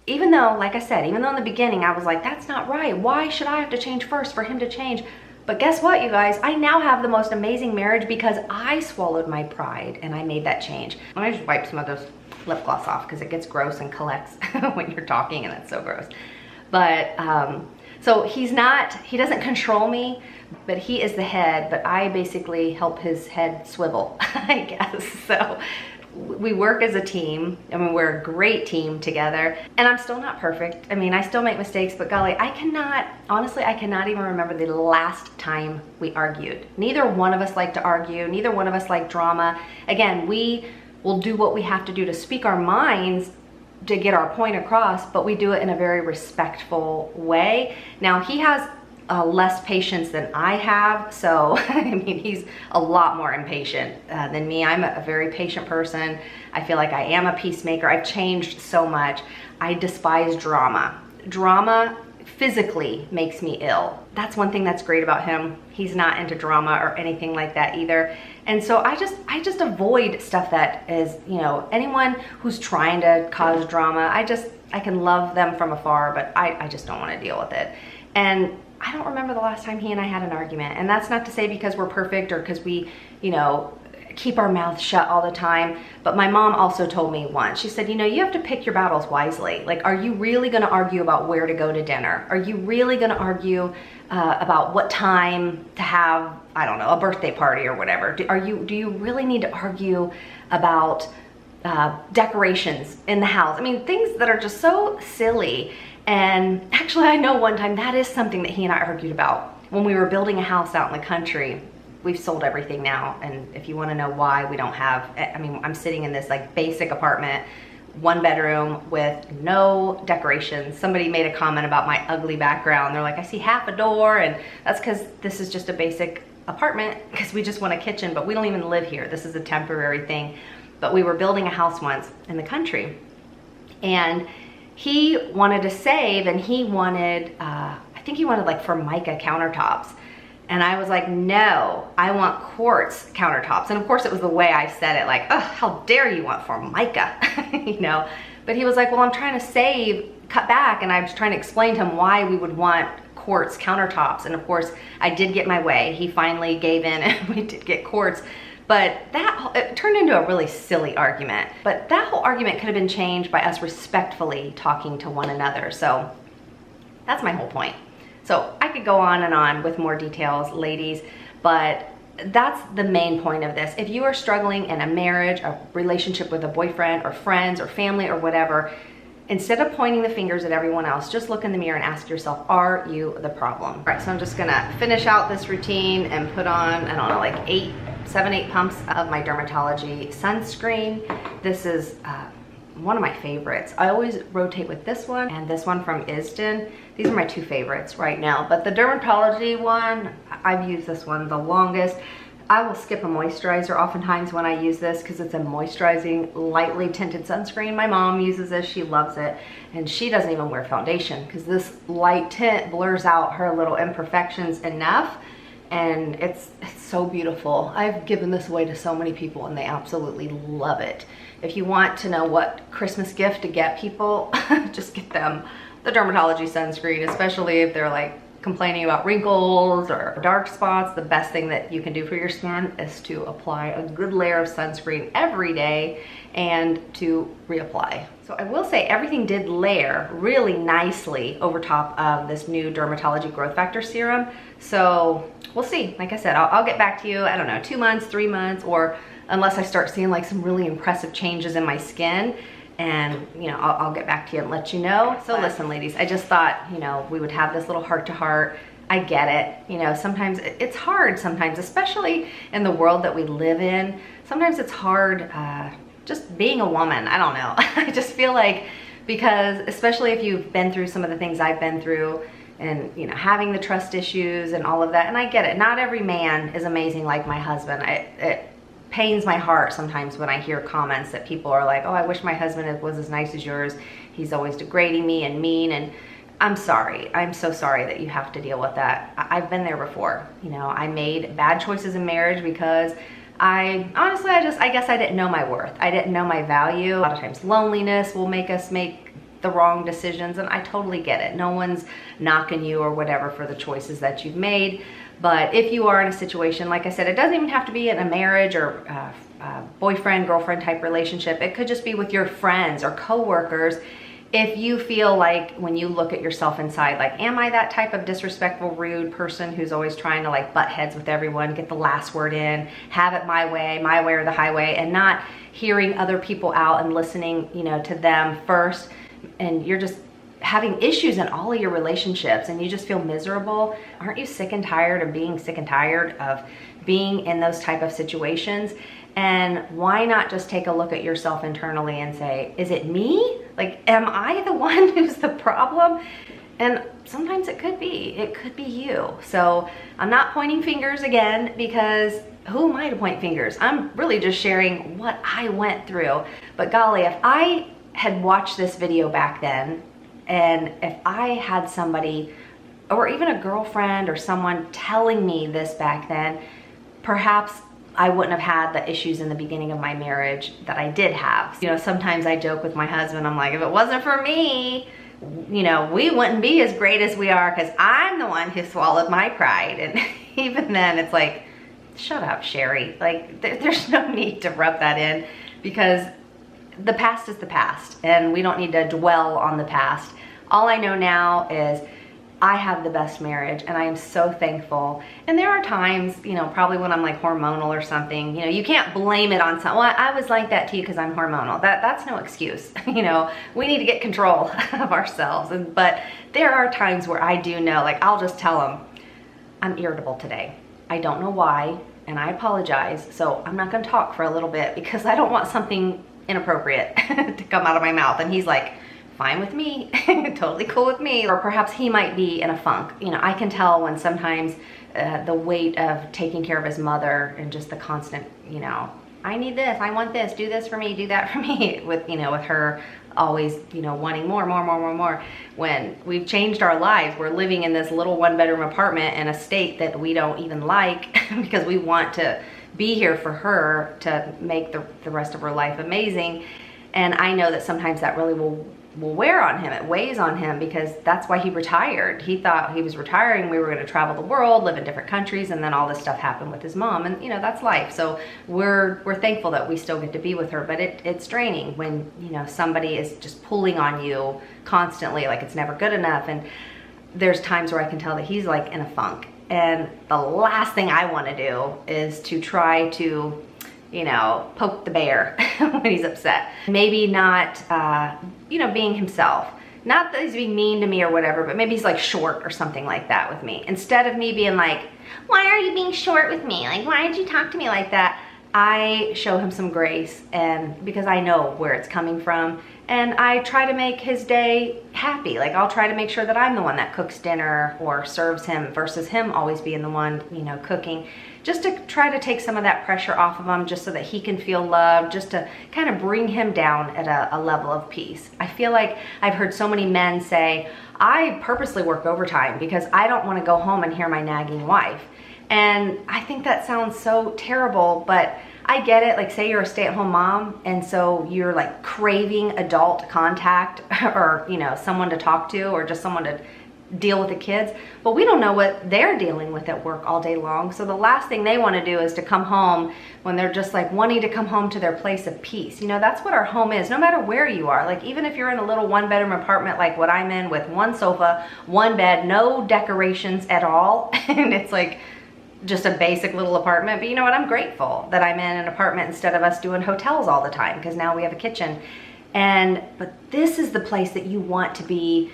S1: even though, like I said, even though in the beginning I was like, that's not right. Why should I have to change first for him to change? But guess what, you guys? I now have the most amazing marriage because I swallowed my pride and I made that change. Let me just wipe some of those lip gloss off because it gets gross and collects when you're talking, and it's so gross. But so he doesn't control me, but he is the head, but I basically help his head swivel, I guess. So we work as a team. I mean, we're a great team together, and I'm still not perfect. I mean, I still make mistakes, but golly, honestly, I cannot even remember the last time we argued. Neither one of us like to argue. Neither one of us like drama. Again, we will do what we have to do to speak our minds to get our point across, but we do it in a very respectful way. Now, he has less patience than I have, so I mean, he's a lot more impatient than me. I'm a very patient person. I feel like I am a peacemaker. I've changed so much. I despise drama. Drama physically makes me ill. That's one thing that's great about him. He's not into drama or anything like that either. And so I just avoid stuff that is, you know, anyone who's trying to cause drama, I can love them from afar, but I just don't want to deal with it. And I don't remember the last time he and I had an argument. And that's not to say because we're perfect or because we, you know, keep our mouths shut all the time. But my mom also told me once, she said, you know, you have to pick your battles wisely. Like, are you really going to argue about where to go to dinner? Are you really going to argue about what time to have, I don't know, a birthday party or whatever? Do you really need to argue about decorations in the house? I mean, things that are just so silly. And actually, I know one time that is something that he and I argued about when we were building a house out in the country. We've sold everything now, and if you want to know why we don't have, I mean, I'm sitting in this like basic apartment, 1 bedroom with no decorations. Somebody made a comment about my ugly background. They're like, I see half a door, and that's because this is just a basic apartment because we just want a kitchen, but we don't even live here. This is a temporary thing. But we were building a house once in the country, and he wanted to save, and he wanted, I think he wanted like Formica countertops. And I was like, no, I want quartz countertops. And of course it was the way I said it, like, oh, how dare you want Formica, you know? But he was like, well, I'm trying to save, cut back. And I was trying to explain to him why we would want quartz countertops. And of course I did get my way. He finally gave in and we did get quartz. But it turned into a really silly argument. But that whole argument could have been changed by us respectfully talking to one another. So that's my whole point. So I could go on and on with more details, ladies, but that's the main point of this. If you are struggling in a marriage, a relationship with a boyfriend or friends or family or whatever, instead of pointing the fingers at everyone else, just look in the mirror and ask yourself, are you the problem? All right, so I'm just gonna finish out this routine and put on, I don't know, like 7, 8 pumps of my Dermatology sunscreen. This is one of my favorites. I always rotate with this one and this one from Isden. These are my 2 favorites right now, but the Dermatology one, I've used this one the longest. I will skip a moisturizer oftentimes when I use this because it's a moisturizing, lightly tinted sunscreen. My mom uses this, she loves it, and she doesn't even wear foundation because this light tint blurs out her little imperfections enough, and it's so beautiful. I've given this away to so many people and they absolutely love it. If you want to know what Christmas gift to get people, just get them the Dermatology sunscreen, especially if they're like complaining about wrinkles or dark spots. The best thing that you can do for your skin is to apply a good layer of sunscreen every day and to reapply. So I will say everything did layer really nicely over top of this new Dermatology Growth Factor serum. So we'll see. Like I said, I'll get back to you, I don't know, 2 months, 3 months, or unless I start seeing like some really impressive changes in my skin. And, you know, I'll get back to you and let you know. So listen, ladies, I just thought, you know, we would have this little heart-to-heart. I get it. You know, sometimes it's hard sometimes, especially in the world that we live in. Sometimes it's hard just being a woman. I don't know. I just feel like, because especially if you've been through some of the things I've been through, and, you know, having the trust issues and all of that. And I get it. Not every man is amazing like my husband. It pains my heart sometimes when I hear comments that people are like, oh, I wish my husband was as nice as yours. He's always degrading me and mean. And I'm sorry. I'm so sorry that you have to deal with that. I've been there before. You know, I made bad choices in marriage because I guess I didn't know my worth. I didn't know my value. A lot of times loneliness will make us make the wrong decisions, and I totally get it. No one's knocking you or whatever for the choices that you've made. But if you are in a situation, like I said, it doesn't even have to be in a marriage or boyfriend, girlfriend type relationship. It could just be with your friends or coworkers, if you feel like when you look at yourself inside, like, am I that type of disrespectful, rude person who's always trying to like butt heads with everyone, get the last word in, have it my way or the highway, and not hearing other people out and listening, you know, to them first, and you're just having issues in all of your relationships and you just feel miserable? Aren't you sick and tired of being sick and tired of being in those type of situations? And why not just take a look at yourself internally and say, is it me? Like, am I the one who's the problem? And sometimes it could be you. So I'm not pointing fingers again, because who am I to point fingers? I'm really just sharing what I went through. But golly, if I had watched this video back then, and if I had somebody, or even a girlfriend or someone telling me this back then, perhaps I wouldn't have had the issues in the beginning of my marriage that I did have. You know, sometimes I joke with my husband, I'm like, if it wasn't for me, you know, we wouldn't be as great as we are, because I'm the one who swallowed my pride. And even then it's like, shut up, Sherry. Like, there's no need to rub that in, because the past is the past and we don't need to dwell on the past. All I know now is I have the best marriage and I am so thankful. And there are times, you know, probably when I'm like hormonal or something, you know, you can't blame it on someone. Well, I was like that too because I'm hormonal. That's no excuse. You know, we need to get control of ourselves. But there are times where I do know, like, I'll just tell them, I'm irritable today. I don't know why, and I apologize. So I'm not gonna talk for a little bit because I don't want something inappropriate to come out of my mouth. And he's like, fine with me, totally cool with me. Or perhaps he might be in a funk. You know, I can tell when sometimes the weight of taking care of his mother and just the constant, you know, I need this, I want this, do this for me, do that for me, with, you know, with her always, you know, wanting more. When we've changed our lives, we're living in this little 1-bedroom apartment in a state that we don't even like because we want to be here for her to make the rest of her life amazing. And I know that sometimes that really will wear on him. It weighs on him, because that's why he retired. He thought he was retiring, we were going to travel the world, live in different countries, and then all this stuff happened with his mom. And you know, that's life. So we're thankful that we still get to be with her, but it's draining when, you know, somebody is just pulling on you constantly, like it's never good enough. And there's times where I can tell that he's like in a funk, and the last thing I want to do is to try to, you know, poke the bear when he's upset. Maybe not, you know, being himself. Not that he's being mean to me or whatever, but maybe he's like short or something like that with me. Instead of me being like, why are you being short with me? Like, why did you talk to me like that? I show him some grace, and because I know where it's coming from, and I try to make his day happy. Like, I'll try to make sure that I'm the one that cooks dinner or serves him versus him always being the one, you know, cooking, just to try to take some of that pressure off of him, just so that he can feel loved, just to kind of bring him down at a level of peace. I feel like I've heard so many men say, I purposely work overtime because I don't want to go home and hear my nagging wife. And I think that sounds so terrible, but I get it. Like, say you're a stay-at-home mom, and so you're like craving adult contact or, you know, someone to talk to, or just someone to deal with the kids, but we don't know what they're dealing with at work all day long. So the last thing they want to do is to come home when they're just like wanting to come home to their place of peace. You know, that's what our home is, no matter where you are. Like, even if you're in a little 1-bedroom apartment like what I'm in, with one sofa, one bed, no decorations at all, and it's like just a basic little apartment. But you know what? I'm grateful that I'm in an apartment instead of us doing hotels all the time, because now we have a kitchen. But this is the place that you want to be,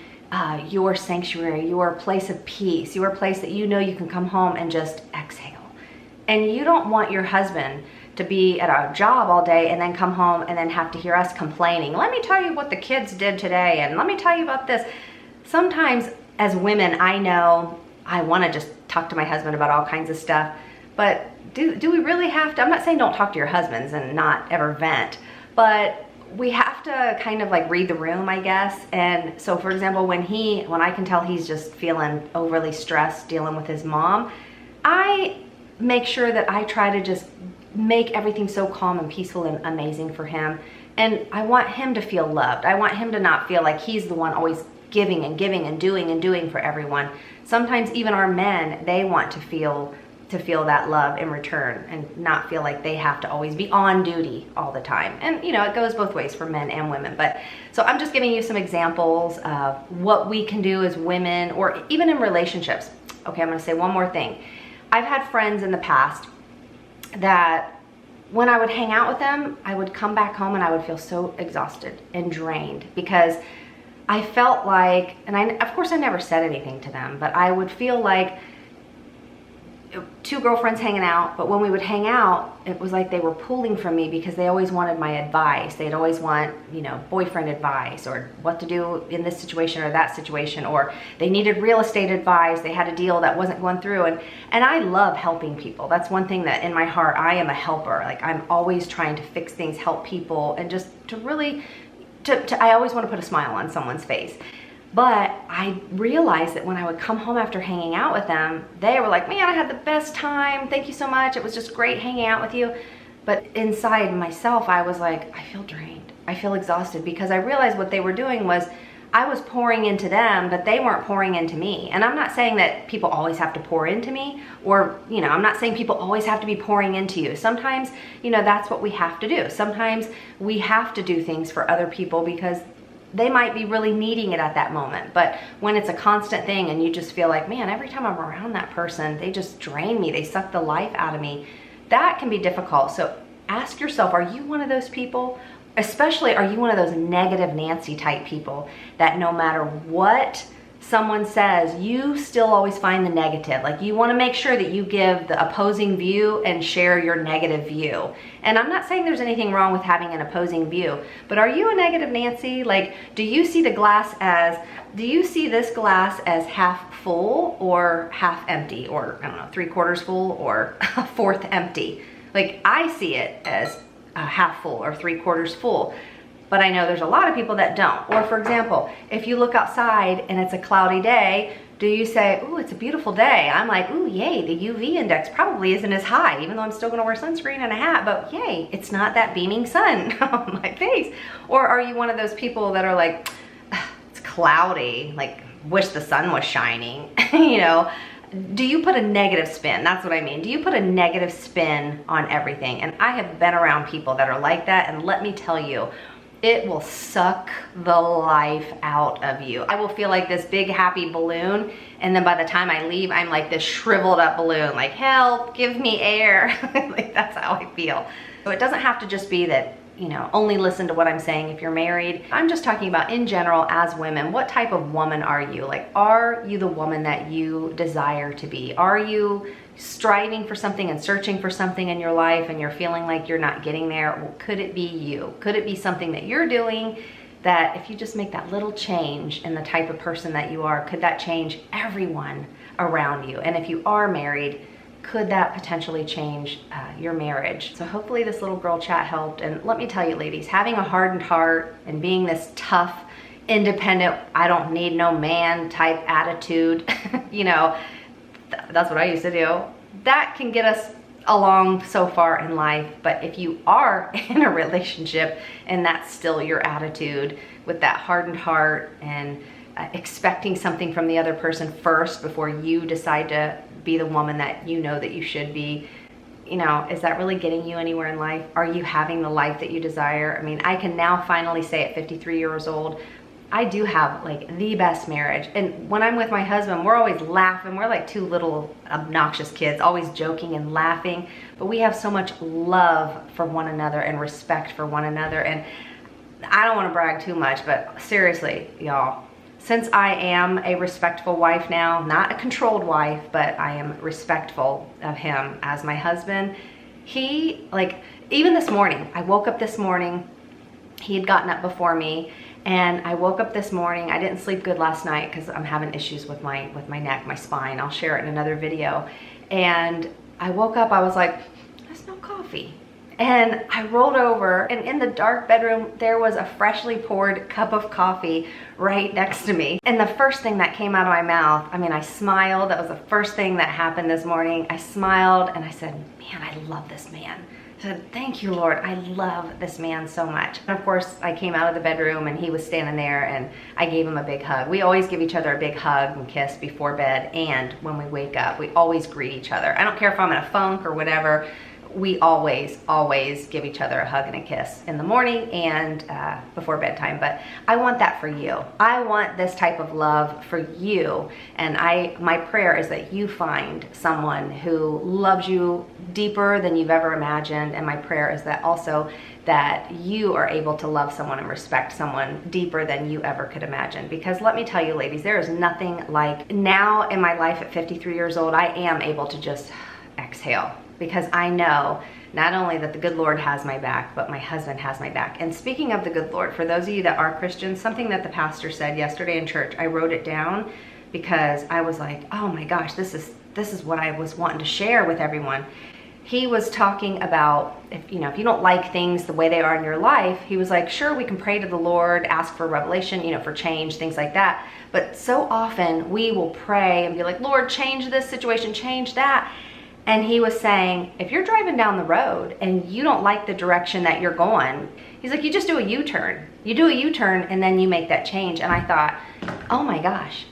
S1: your sanctuary, your place of peace, your place that you know you can come home and just exhale. And you don't want your husband to be at a job all day and then come home and then have to hear us complaining. Let me tell you what the kids did today, and let me tell you about this. Sometimes as women, I know I want to just talk to my husband about all kinds of stuff, but do we really have to? I'm not saying don't talk to your husbands and not ever vent, but we have to kind of like read the room, I guess. And so, for example, when I can tell he's just feeling overly stressed dealing with his mom, I make sure that I try to just make everything so calm and peaceful and amazing for him. And I want him to feel loved. I want him to not feel like he's the one always giving and doing for everyone. Sometimes even our men, they want to feel to feel that love in return and not feel like they have to always be on duty all the time. And you know, it goes both ways for men and women. But so I'm just giving you some examples of what we can do as women, or even in relationships. Okay, I'm gonna say one more thing. I've had friends in the past that when I would hang out with them, I would come back home and I would feel so exhausted and drained, because I felt like, and of course I never said anything to them, but I would feel like two girlfriends hanging out, but when we would hang out, it was like they were pulling from me because they always wanted my advice. They'd always want, you know, boyfriend advice, or what to do in this situation or that situation, or they needed real estate advice. They had a deal that wasn't going through. And I love helping people. That's one thing that in my heart, I am a helper. Like, I'm always trying to fix things, help people, and just to really, I always want to put a smile on someone's face. But I realized that when I would come home after hanging out with them, they were like, man, I had the best time. Thank you so much. It was just great hanging out with you. But inside myself, I was like, I feel drained. I feel exhausted, because I realized what they were doing was I was pouring into them, but they weren't pouring into me. And I'm not saying that people always have to pour into me, or, you know, I'm not saying people always have to be pouring into you. Sometimes, you know, that's what we have to do. Sometimes we have to do things for other people because they might be really needing it at that moment. But when it's a constant thing and you just feel like, man, every time I'm around that person, they just drain me, they suck the life out of me, that can be difficult. So ask yourself, are you one of those people? Especially, are you one of those negative Nancy type people that no matter what someone says, you still always find the negative? Like, you want to make sure that you give the opposing view and share your negative view. And I'm not saying there's anything wrong with having an opposing view, but are you a negative Nancy? Like, do you see this glass as half full or half empty, or I don't know, 3/4 full or a fourth empty? Like, I see it as half full or 3/4 full. But I know there's a lot of people that don't. Or for example, if you look outside and it's a cloudy day, do you say, ooh, it's a beautiful day? I'm like, ooh, yay, the UV index probably isn't as high, even though I'm still gonna wear sunscreen and a hat, but yay, it's not that beaming sun on my face. Or are you one of those people that are like, it's cloudy, like, wish the sun was shining, you know? Do you put a negative spin? That's what I mean. Do you put a negative spin on everything? And I have been around people that are like that, and let me tell you, it will suck the life out of you. I will feel like this big happy balloon, and then by the time I leave, I'm like this shriveled up balloon, like, help, give me air. Like, that's how I feel. So it doesn't have to just be that, you know, only listen to what I'm saying if you're married. I'm just talking about in general as women. What type of woman are you? Like, are you the woman that you desire to be? Are you striving for something and searching for something in your life and you're feeling like you're not getting there? Well, could it be you? Could it be something that you're doing that if you just make that little change in the type of person that you are, could that change everyone around you? And if you are married, could that potentially change your marriage? So hopefully this little girl chat helped. And let me tell you, ladies, having a hardened heart and being this tough, independent, I don't need no man type attitude, you know, that's what I used to do. That can get us along so far in life. But if you are in a relationship and that's still your attitude, with that hardened heart and expecting something from the other person first before you decide to be the woman that you know that you should be, you know, is that really getting you anywhere in life? Are you having the life that you desire? I mean, I can now finally say at 53 years old, I do have like the best marriage. And when I'm with my husband, we're always laughing. We're like two little obnoxious kids, always joking and laughing, but we have so much love for one another and respect for one another. And I don't want to brag too much, but seriously, y'all, since I am a respectful wife now, not a controlled wife, but I am respectful of him as my husband, he, like, even this morning, I woke up this morning, he had gotten up before me, and I woke up this morning. I didn't sleep good last night because I'm having issues with my neck, my spine. I'll share it in another video. And I woke up, I was like, there's no coffee. And I rolled over, and in the dark bedroom, there was a freshly poured cup of coffee right next to me. And the first thing that came out of my mouth, I mean, I smiled. That was the first thing that happened this morning. I smiled and I said, man, I love this man I said, thank you, Lord. I love this man so much. And of course, I came out of the bedroom and he was standing there and I gave him a big hug. We always give each other a big hug and kiss before bed, and when we wake up. We always greet each other. I don't care if I'm in a funk or whatever. We always give each other a hug and a kiss in the morning and before bedtime. But I want that for you. I want this type of love for you. And my prayer is that you find someone who loves you deeper than you've ever imagined. And my prayer is that also that you are able to love someone and respect someone deeper than you ever could imagine. Because let me tell you, ladies, there is nothing like, now in my life at 53 years old, I am able to just exhale. Because I know not only that the good Lord has my back, but my husband has my back. And speaking of the good Lord, for those of you that are Christians, something that the pastor said yesterday in church, I wrote it down because I was like, oh my gosh, this is what I was wanting to share with everyone. He was talking about, if you don't like things the way they are in your life, he was like, sure, we can pray to the Lord, ask for revelation, for change, things like that. But so often we will pray and be like, Lord, change this situation, change that. And he was saying, if you're driving down the road and you don't like the direction that you're going, he's like, you just do a U-turn. You do a U-turn and then you make that change. And I thought, oh my gosh,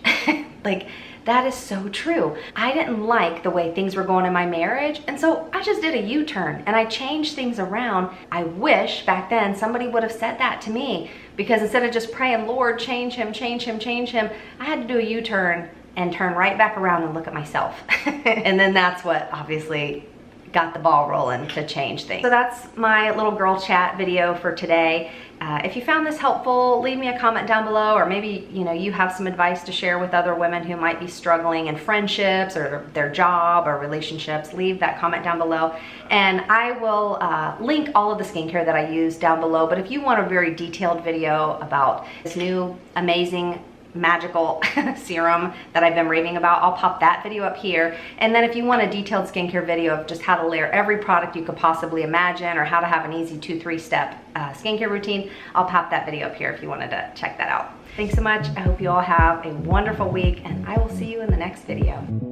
S1: like that is so true. I didn't like the way things were going in my marriage. And so I just did a U-turn and I changed things around. I wish back then somebody would have said that to me, because instead of just praying, Lord, change him, change him, change him, I had to do a U-turn and turn right back around and look at myself. And then that's what obviously got the ball rolling to change things. So that's my little girl chat video for today. If you found this helpful, leave me a comment down below, or maybe you have some advice to share with other women who might be struggling in friendships or their job or relationships. Leave that comment down below, and I will link all of the skincare that I use down below. But if you want a very detailed video about this new amazing magical serum that I've been raving about, I'll pop that video up here. And then if you want a detailed skincare video of just how to layer every product you could possibly imagine, or how to have an easy 2-3 step skincare routine, I'll pop that video up here if you wanted to check that out. Thanks so much. I hope you all have a wonderful week, and I will see you in the next video.